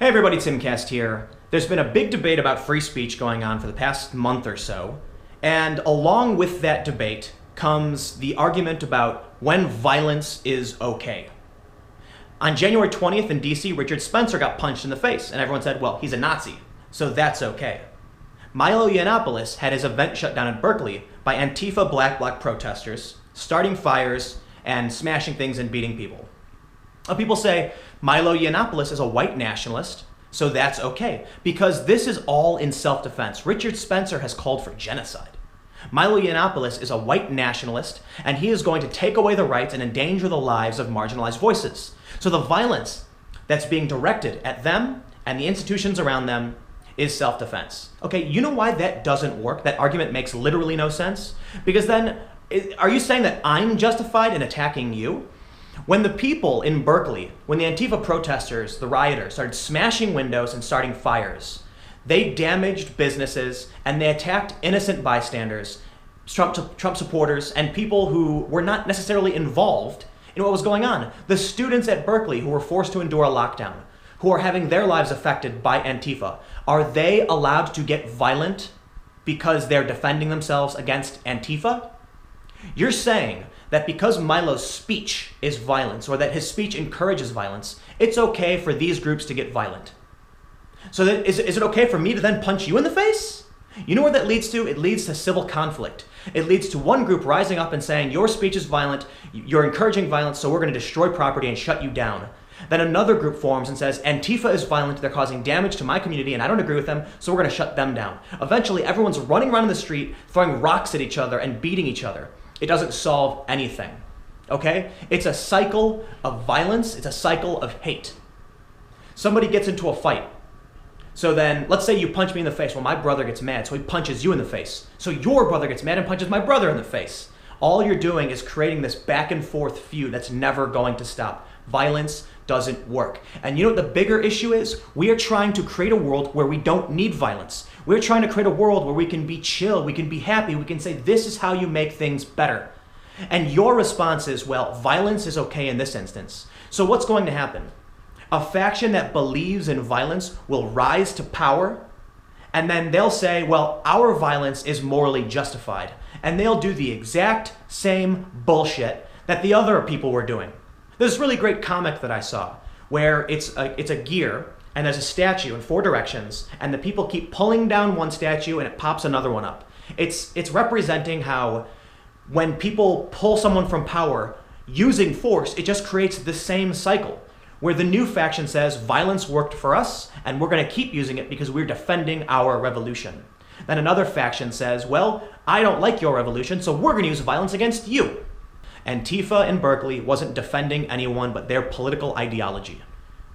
Hey everybody, Timcast here. There's been a big debate about free speech going on for the past month or so, and along with that debate comes the argument about when violence is okay. On January 20th in DC, Richard Spencer got punched in the face, and everyone said, well, he's a Nazi, so that's okay. Milo Yiannopoulos had his event shut down in Berkeley by Antifa black bloc protesters, starting fires and smashing things and beating people. People say Milo Yiannopoulos is a white nationalist, so that's okay, because this is all in self-defense. Richard Spencer has called for genocide. Milo Yiannopoulos is a white nationalist, and he is going to take away the rights and endanger the lives of marginalized voices. So the violence that's being directed at them and the institutions around them is self-defense. Okay, you know why that doesn't work? That argument makes literally no sense? Because then, are you saying that I'm justified in attacking you? When the people in Berkeley, when the Antifa protesters, the rioters, started smashing windows and starting fires, they damaged businesses and they attacked innocent bystanders, Trump supporters, and people who were not necessarily involved in what was going on. The students at Berkeley who were forced to endure a lockdown, who are having their lives affected by Antifa, are they allowed to get violent because they're defending themselves against Antifa? You're saying that because Milo's speech is violence, or that his speech encourages violence, it's okay for these groups to get violent. So is it okay for me to then punch you in the face? You know where that leads to? It leads to civil conflict. It leads to one group rising up and saying, your speech is violent, you're encouraging violence, so we're going to destroy property and shut you down. Then another group forms and says, Antifa is violent, they're causing damage to my community, and I don't agree with them, so we're going to shut them down. Eventually, everyone's running around in the street, throwing rocks at each other and beating each other. It doesn't solve anything, okay? It's a cycle of violence. It's a cycle of hate. Somebody gets into a fight. So then, let's say you punch me in the face. Well, my brother gets mad, so he punches you in the face. So your brother gets mad and punches my brother in the face. All you're doing is creating this back and forth feud that's never going to stop. Violence doesn't work. And you know what the bigger issue is? We are trying to create a world where we don't need violence. We're trying to create a world where we can be chill, we can be happy, we can say this is how you make things better. And your response is, well, violence is okay in this instance. So what's going to happen? A faction that believes in violence will rise to power, and then they'll say, well, our violence is morally justified. And they'll do the exact same bullshit that the other people were doing. There's this really great comic that I saw where it's a gear and there's a statue in 4 directions and the people keep pulling down one statue and it pops another one up. It's representing how when people pull someone from power using force, it just creates the same cycle where the new faction says violence worked for us and we're going to keep using it because we're defending our revolution. Then another faction says, well, I don't like your revolution, so we're going to use violence against you. Antifa in Berkeley wasn't defending anyone but their political ideology.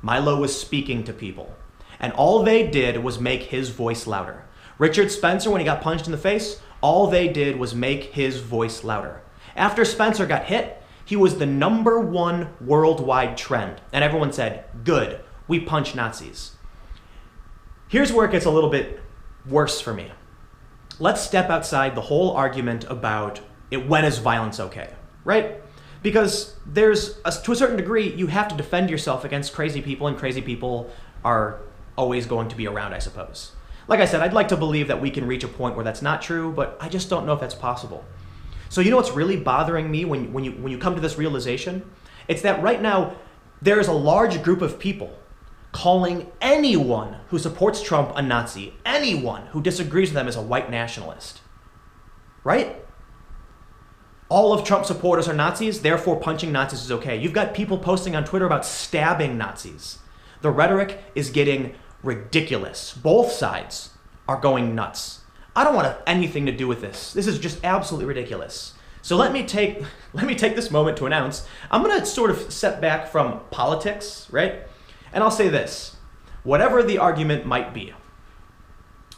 Milo was speaking to people. And all they did was make his voice louder. Richard Spencer, when he got punched in the face, all they did was make his voice louder. After Spencer got hit, he was the #1 worldwide trend. And everyone said, good, we punch Nazis. Here's where it gets a little bit worse for me. Let's step outside the whole argument about when is violence okay, right? Because to a certain degree, you have to defend yourself against crazy people, and crazy people are always going to be around, I suppose. Like I said, I'd like to believe that we can reach a point where that's not true, but I just don't know if that's possible. So you know what's really bothering me when you come to this realization? It's that right now, there is a large group of people calling anyone who supports Trump a Nazi, anyone who disagrees with them as a white nationalist, right? All of Trump supporters are Nazis, therefore punching Nazis is okay. You've got people posting on Twitter about stabbing Nazis. The rhetoric is getting ridiculous. Both sides are going nuts. I don't want anything to do with this. This is just absolutely ridiculous. So let me take this moment to announce, I'm going to sort of step back from politics, right? And I'll say this, whatever the argument might be,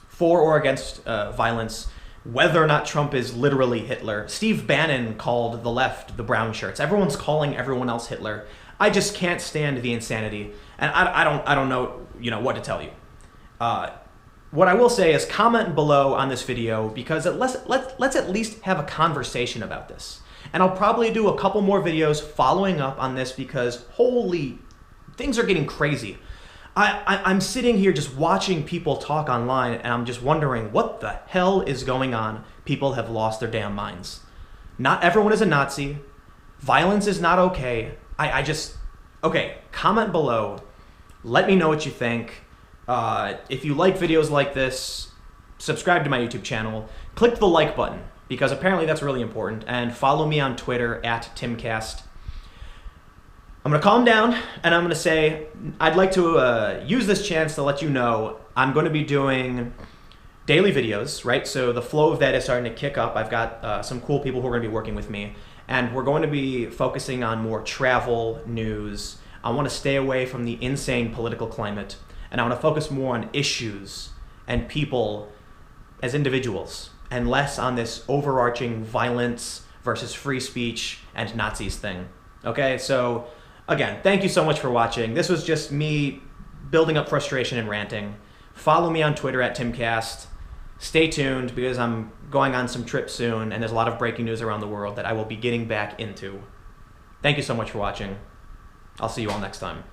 for or against violence, whether or not Trump is literally Hitler. Steve Bannon called the left the brown shirts. Everyone's calling everyone else Hitler. I just can't stand the insanity, and I don't know what to tell you. What I will say is comment below on this video because let's at least have a conversation about this. And I'll probably do a couple more videos following up on this because holy, things are getting crazy. I'm sitting here just watching people talk online, and I'm just wondering what the hell is going on. People have lost their damn minds. Not everyone is a Nazi. Violence is not okay. Okay, comment below. Let me know what you think. If you like videos like this, subscribe to my YouTube channel. Click the like button, because apparently that's really important. And follow me on Twitter @TimCast. I'm going to calm down, and I'm going to say I'd like to use this chance to let you know I'm going to be doing daily videos, right? So the flow of that is starting to kick up. I've got some cool people who are going to be working with me, and we're going to be focusing on more travel news. I want to stay away from the insane political climate, and I want to focus more on issues and people as individuals, and less on this overarching violence versus free speech and Nazis thing. Okay, so again, thank you so much for watching. This was just me building up frustration and ranting. Follow me on Twitter @TimCast. Stay tuned, because I'm going on some trips soon, and there's a lot of breaking news around the world that I will be getting back into. Thank you so much for watching. I'll see you all next time.